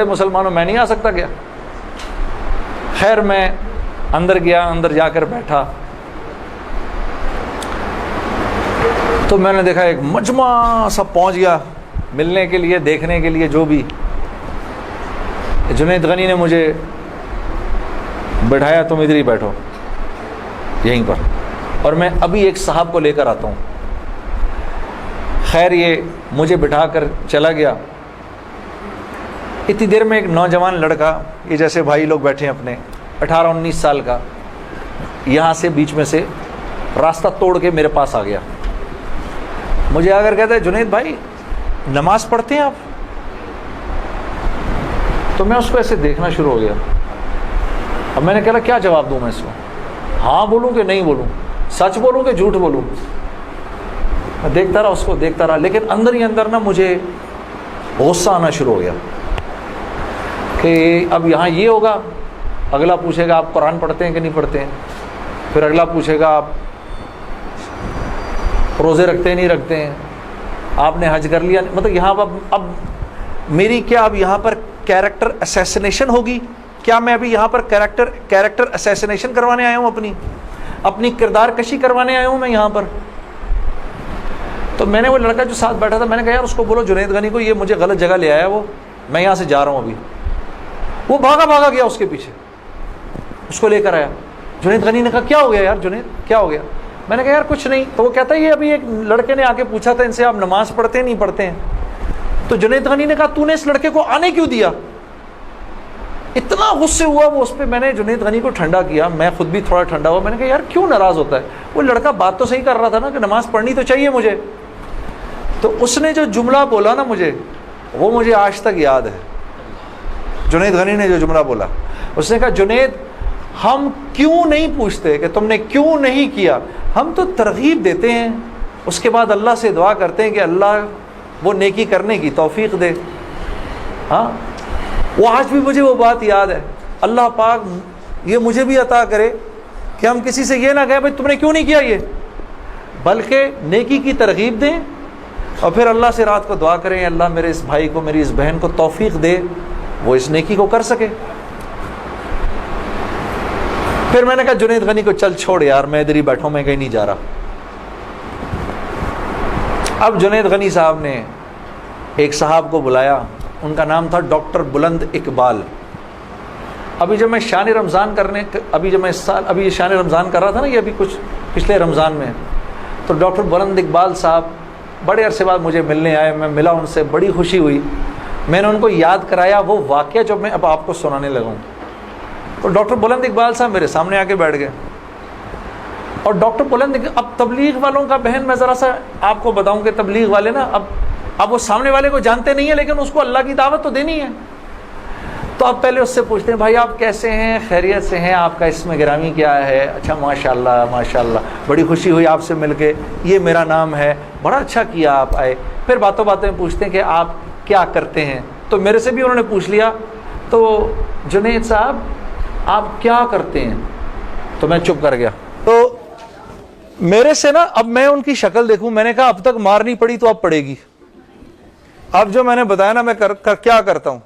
مسلمانوں میں نہیں آ سکتا کیا؟ خیر میں اندر گیا، اندر جا کر بیٹھا تو میں نے دیکھا ایک مجمع سب پہنچ گیا ملنے کے لیے، دیکھنے کے لیے جو بھی۔ جنید غنی نے مجھے بٹھایا، تم ادھر ہی بیٹھو یہیں پر، اور میں ابھی ایک صاحب کو لے کر آتا ہوں۔ خیر یہ مجھے بٹھا کر چلا گیا۔ اتنی دیر میں ایک نوجوان لڑکا، یہ جیسے بھائی لوگ بیٹھے ہیں اپنے، 18-19 سال کا، یہاں سے بیچ میں سے راستہ توڑ کے میرے پاس آ گیا۔ مجھے آ کر کہتا ہے جنید بھائی نماز پڑھتے ہیں آپ؟ تو میں اس کو ایسے دیکھنا شروع ہو گیا۔ اب میں نے کہا کیا جواب دوں میں اس کو؟ ہاں بولوں کہ نہیں بولوں، سچ بولوں کہ جھوٹ بولوں؟ میں دیکھتا رہا اس کو، دیکھتا رہا، لیکن اندر ہی اندر نا مجھے غصہ آنا شروع ہو گیا کہ اب یہاں یہ ہوگا، اگلا پوچھے گا آپ قرآن پڑھتے ہیں کہ نہیں پڑھتے ہیں، پھر اگلا پوچھے گا آپ روزے رکھتے ہیں نہیں رکھتے ہیں، آپ نے حج کر لیا؟ مطلب یہاں اب میری کیا اب یہاں پر کیریکٹر اسیسینیشن ہوگی کیا؟ میں ابھی یہاں پر کیریکٹر اسیسینیشن کروانے آیا ہوں، اپنی کردار کشی کروانے آیا ہوں میں یہاں پر۔ تو میں نے وہ لڑکا جو ساتھ بیٹھا تھا، میں نے کہا یار اس کو بولو جنید غنی کو یہ مجھے غلط جگہ لے آیا، وہ میں یہاں سے جا رہا ہوں ابھی۔ وہ بھاگا گیا اس کے پیچھے، اس کو لے کر آیا۔ جنید غنی نے کہا کیا ہو گیا یار جنید، کیا ہو گیا؟ میں نے کہا یار کچھ نہیں۔ تو وہ کہتا ہے یہ ابھی ایک لڑکے نے آ کے پوچھا تھا ان سے آپ نماز پڑھتے ہیں نہیں پڑھتے ہیں؟ تو جنید غنی نے کہا تو نے اس لڑکے کو آنے کیوں دیا؟ اتنا غصے ہوا وہ اس پہ۔ میں نے جنید غنی کو ٹھنڈا کیا، میں خود بھی تھوڑا ٹھنڈا ہوا۔ میں نے کہا یار کیوں ناراض ہوتا ہے؟ وہ لڑکا بات تو صحیح کر رہا تھا نا کہ نماز پڑھنی تو چاہیے مجھے۔ تو اس نے جو جملہ بولا نا مجھے، وہ مجھے آج تک یاد ہے۔ جنید غنی نے جو جملہ بولا، اس نے کہا جنید ہم کیوں نہیں پوچھتے کہ تم نے کیوں نہیں کیا، ہم تو ترغیب دیتے ہیں، اس کے بعد اللہ سے دعا کرتے ہیں کہ اللہ وہ نیکی کرنے کی توفیق دے۔ ہاں وہ آج بھی مجھے وہ بات یاد ہے۔ اللہ پاک یہ مجھے بھی عطا کرے کہ ہم کسی سے یہ نہ کہیں بھائی تم نے کیوں نہیں کیا یہ، بلکہ نیکی کی ترغیب دیں اور پھر اللہ سے رات کو دعا کریں اللہ میرے اس بھائی کو، میری اس بہن کو توفیق دے وہ اس نیکی کو کر سکے۔ پھر میں نے کہا جنید غنی کو چل چھوڑ یار، میں ادھر ہی بیٹھا ہوں، میں کہیں نہیں جا رہا۔ اب جنید غنی صاحب نے ایک صاحب کو بلایا، ان کا نام تھا ڈاکٹر بلند اقبال۔ ابھی جب میں شان رمضان ابھی شان رمضان کر رہا تھا نا، یہ ابھی کچھ پچھلے رمضان میں، تو ڈاکٹر بلند اقبال صاحب بڑے عرصے بعد مجھے ملنے آئے، میں ملا ان سے، بڑی خوشی ہوئی۔ میں نے ان کو یاد کرایا وہ واقعہ جو میں اب آپ کو سنانے لگا ہوں۔ تو ڈاکٹر بلند اقبال صاحب میرے سامنے آ کے بیٹھ گئے، اور ڈاکٹر بلند اب تبلیغ والوں کا بہن میں ذرا سا آپ کو بتاؤں کہ تبلیغ والے نا اب وہ سامنے والے کو جانتے نہیں ہیں، لیکن اس کو اللہ کی دعوت تو دینی ہے۔ تو آپ پہلے اس سے پوچھتے ہیں بھائی آپ کیسے ہیں، خیریت سے ہیں، آپ کا اسم گرامی کیا ہے؟ اچھا ماشاءاللہ ماشاءاللہ، بڑی خوشی ہوئی آپ سے مل کے، یہ میرا نام ہے، بڑا اچھا کیا آپ آئے۔ پھر باتوں میں پوچھتے ہیں کہ آپ کیا کرتے ہیں؟ تو میرے سے بھی انہوں نے پوچھ لیا، تو جنید صاحب آپ کیا کرتے ہیں؟ تو میں چپ کر گیا۔ تو میرے سے نا اب میں ان کی شکل دیکھوں، میں نے کہا اب تک مار نہیں پڑی تو اب پڑے گی۔ اب جو میں نے بتایا نا میں کیا کرتا ہوں،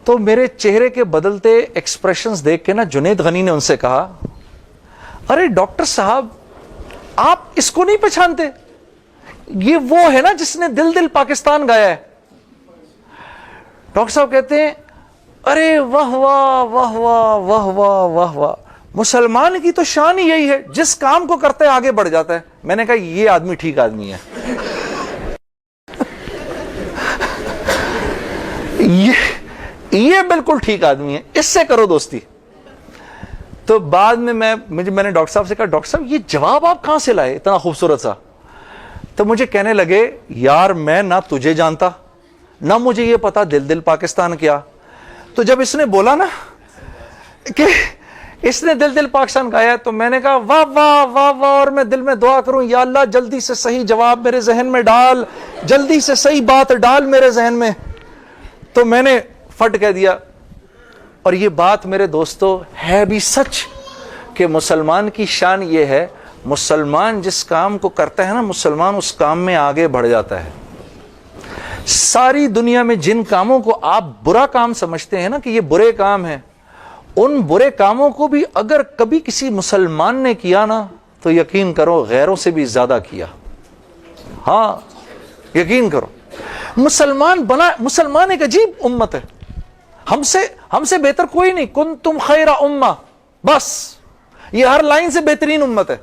تو میرے چہرے کے بدلتے ایکسپریشنز دیکھ کے نا جنید غنی نے ان سے کہا ارے ڈاکٹر صاحب آپ اس کو نہیں پہچانتے؟ یہ وہ ہے نا جس نے دل دل پاکستان گایا ہے۔ ڈاکٹر صاحب کہتے ہیں ارے واہ واہ واہ واہ واہ واہ واہ واہ، مسلمان کی تو شان ہی یہی ہے، جس کام کو کرتے آگے بڑھ جاتا ہے۔ میں نے کہا یہ آدمی ٹھیک آدمی ہے، یہ بالکل ٹھیک آدمی ہے، اس سے کرو دوستی۔ تو بعد میں میں نے ڈاکٹر صاحب سے کہا ڈاکٹر صاحب یہ جواب آپ کہاں سے لائے اتنا خوبصورت سا؟ تو مجھے کہنے لگے یار میں نہ تجھے جانتا نہ مجھے یہ پتا دل دل پاکستان کیا۔ تو جب اس نے بولا نا کہ اس نے دل دل پاکستان گایا، تو میں نے کہا واہ واہ واہ واہ، اور میں دل میں دعا کروں یا اللہ جلدی سے صحیح جواب میرے ذہن میں ڈال، جلدی سے صحیح بات ڈال میرے ذہن میں۔ تو میں نے فٹ کہہ دیا، اور یہ بات میرے دوستو ہے بھی سچ کہ مسلمان کی شان یہ ہے، مسلمان جس کام کو کرتا ہے نا، مسلمان اس کام میں آگے بڑھ جاتا ہے۔ ساری دنیا میں جن کاموں کو آپ برا کام سمجھتے ہیں نا کہ یہ برے کام ہیں، ان برے کاموں کو بھی اگر کبھی کسی مسلمان نے کیا نا تو یقین کرو غیروں سے بھی زیادہ کیا. ہاں یقین کرو، مسلمان ایک عجیب امت ہے، ہم سے بہتر کوئی نہیں. کنتم خیر امہ، بس یہ ہر لائن سے بہترین امت ہے.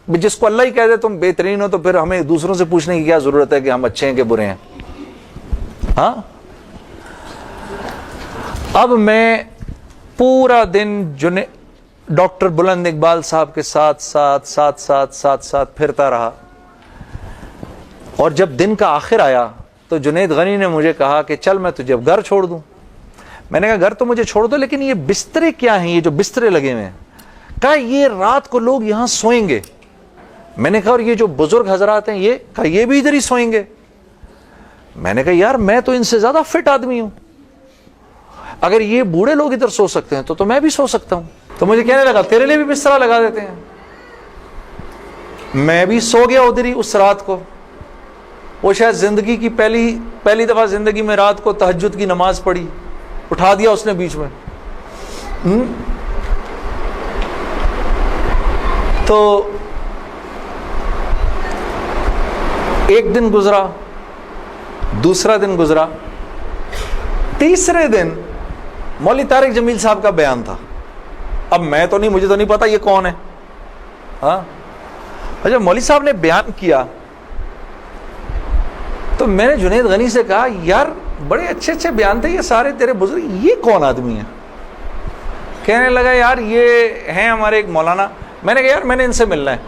جس کو اللہ ہی کہہ دے تم بہترین ہو تو پھر ہمیں دوسروں سے پوچھنے کی کیا ضرورت ہے کہ ہم اچھے ہیں کہ برے ہیں. ہاں اب میں پورا دن ڈاکٹر بلند اقبال صاحب کے ساتھ پھرتا رہا، اور جب دن کا آخر آیا تو جنید غنی نے مجھے کہا کہ چل میں تجھے اب گھر چھوڑ دوں. میں نے کہا گھر تو مجھے چھوڑ دو، لیکن یہ بسترے کیا ہیں، یہ جو بسترے لگے ہوئے ہیں؟ کہا یہ رات کو لوگ یہاں سوئیں گے. میں نے کہا اور یہ جو بزرگ حضرات ہیں یہ بھی ادھر ہی سوئیں گے. میں نے کہا یار میں تو ان سے زیادہ فٹ آدمی ہوں، اگر یہ بوڑھے لوگ ادھر سو سکتے ہیں تو میں بھی سو سکتا ہوں. تو مجھے کہنے لگا تیرے لیے بھی بستر لگا دیتے ہیں. میں بھی سو گیا ادھر ہی اس رات کو. وہ شاید زندگی کی پہلی دفعہ زندگی میں رات کو تہجد کی نماز پڑھی، اٹھا دیا اس نے بیچ میں. تو ایک دن گزرا، دوسرا دن گزرا، تیسرے دن مولوی طارق جمیل صاحب کا بیان تھا. اب مجھے تو نہیں پتا یہ کون ہے. ہاں اچھا مولوی صاحب نے بیان کیا تو میں نے جنید غنی سے کہا یار بڑے اچھے اچھے بیان تھے یہ سارے تیرے بزرگ، یہ کون آدمی ہے؟ کہنے لگا یار یہ ہیں ہمارے ایک مولانا. میں نے کہا یار میں نے ان سے ملنا ہے.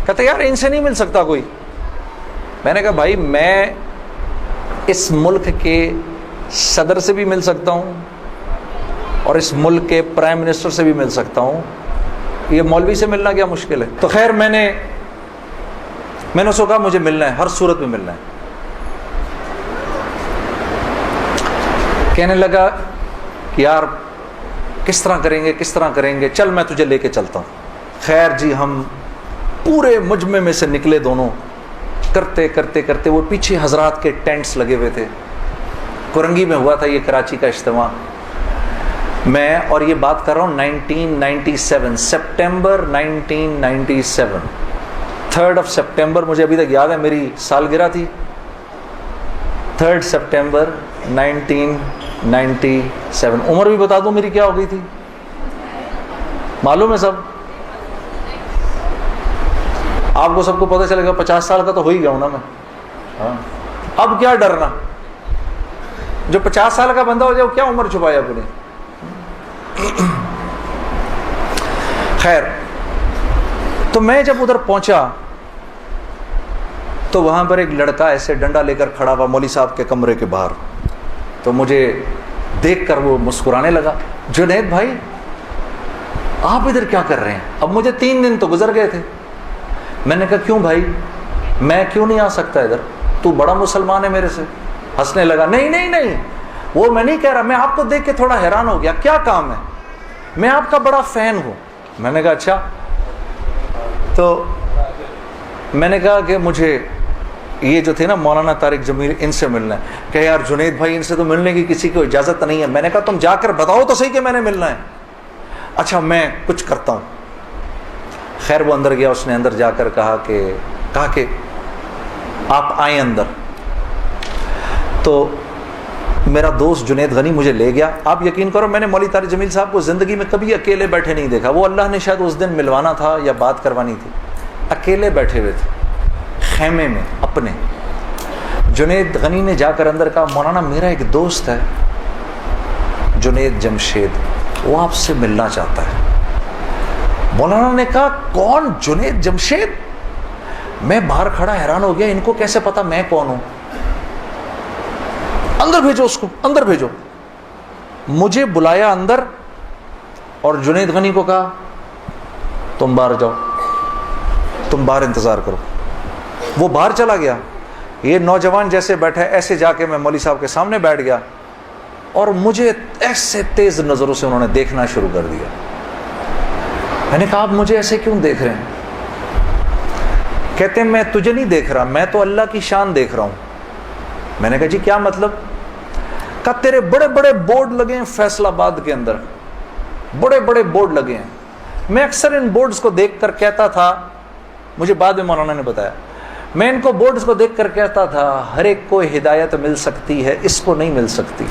کہتا یار ان سے نہیں مل سکتا کوئی. میں نے کہا بھائی میں اس ملک کے صدر سے بھی مل سکتا ہوں اور اس ملک کے پرائم منسٹر سے بھی مل سکتا ہوں، یہ مولوی سے ملنا کیا مشکل ہے؟ تو خیر میں نے اس کو کہا مجھے ملنا ہے، ہر صورت میں ملنا ہے. کہنے لگا کہ یار کس طرح کریں گے، چل میں تجھے لے کے چلتا ہوں. خیر جی ہم پورے مجمع میں سے نکلے دونوں، کرتے وہ پیچھے حضرات کے ٹینٹس لگے ہوئے تھے. کرنگی میں ہوا تھا یہ کراچی کا اجتماع. میں اور یہ بات کر رہا ہوں 1997 سپٹمبر 1997 3 سپٹمبر مجھے ابھی تک یاد ہے، میری سالگرہ تھی 3 سپٹمبر 1997. عمر بھی بتا دوں میری کیا ہو گئی تھی، معلوم ہے سب؟ آپ کو سب کو پتہ چلے گا 50 سال کا تو ہو ہی گیا ہوں نا میں. ہاں اب کیا ڈرنا، جو 50 سال کا بندہ ہو جائے وہ کیا عمر چھپایا اپنے. خیر تو میں جب ادھر پہنچا تو وہاں پر ایک لڑکا ایسے ڈنڈا لے کر کھڑا ہوا مولوی صاحب کے کمرے کے باہر. تو مجھے دیکھ کر وہ مسکرانے لگا، جنید بھائی آپ ادھر کیا کر رہے ہیں؟ اب مجھے 3 دن تو گزر گئے تھے. میں نے کہا کیوں بھائی میں کیوں نہیں آ سکتا ادھر، تو بڑا مسلمان ہے میرے سے. ہنسنے لگا، نہیں وہ میں نہیں کہہ رہا، میں آپ کو دیکھ کے تھوڑا حیران ہو گیا، کیا کام ہے؟ میں آپ کا بڑا فین ہوں. میں نے کہا اچھا. تو میں نے کہا کہ مجھے یہ جو تھے نا مولانا طارق جمیل ان سے ملنا ہے. کہ یار جنید بھائی ان سے تو ملنے کی کسی کو اجازت نہیں ہے. میں نے کہا تم جا کر بتاؤ تو صحیح کہ میں نے ملنا ہے. اچھا میں کچھ کرتا ہوں. خیر وہ اندر گیا، اس نے اندر جا کر کہا کہ آپ آئیں اندر. تو میرا دوست جنید غنی مجھے لے گیا. آپ یقین کرو میں نے مولوی طارق جمیل صاحب کو زندگی میں کبھی اکیلے بیٹھے نہیں دیکھا. وہ اللہ نے شاید اس دن ملوانا تھا یا بات کروانی تھی، اکیلے بیٹھے ہوئے تھے خیمے میں اپنے. جنید غنی نے جا کر اندر کہا مولانا میرا ایک دوست ہے جنید جمشید، وہ آپ سے ملنا چاہتا ہے. مولانا نے کہا کون؟ جنید جمشید؟ میں باہر کھڑا حیران ہو گیا، ان کو کیسے پتا میں کون ہوں؟ اندر بھیجو اس کو، اندر بھیجو. مجھے بلایا اندر اور جنید غنی کو کہا تم باہر جاؤ، تم باہر انتظار کرو. وہ باہر چلا گیا. یہ نوجوان جیسے بیٹھا ایسے جا کے میں مولوی صاحب کے سامنے بیٹھ گیا اور مجھے ایسے تیز نظروں سے انہوں نے دیکھنا شروع کر دیا. میں نے کہا آپ مجھے ایسے کیوں دیکھ رہے ہیں؟ کہتے ہیں میں تجھے نہیں دیکھ رہا، میں تو اللہ کی شان دیکھ رہا ہوں. میں نے کہا جی کیا مطلب؟ کہا تیرے بڑے بڑے بورڈ لگے ہیں فیصل آباد کے اندر، بڑے بڑے بورڈ لگے ہیں. میں اکثر ان بورڈز کو دیکھ کر کہتا تھا، مجھے بعد میں مولانا نے بتایا، میں ان کو بورڈز کو دیکھ کر کہتا تھا ہر ایک کو ہدایت مل سکتی ہے، اس کو نہیں مل سکتی.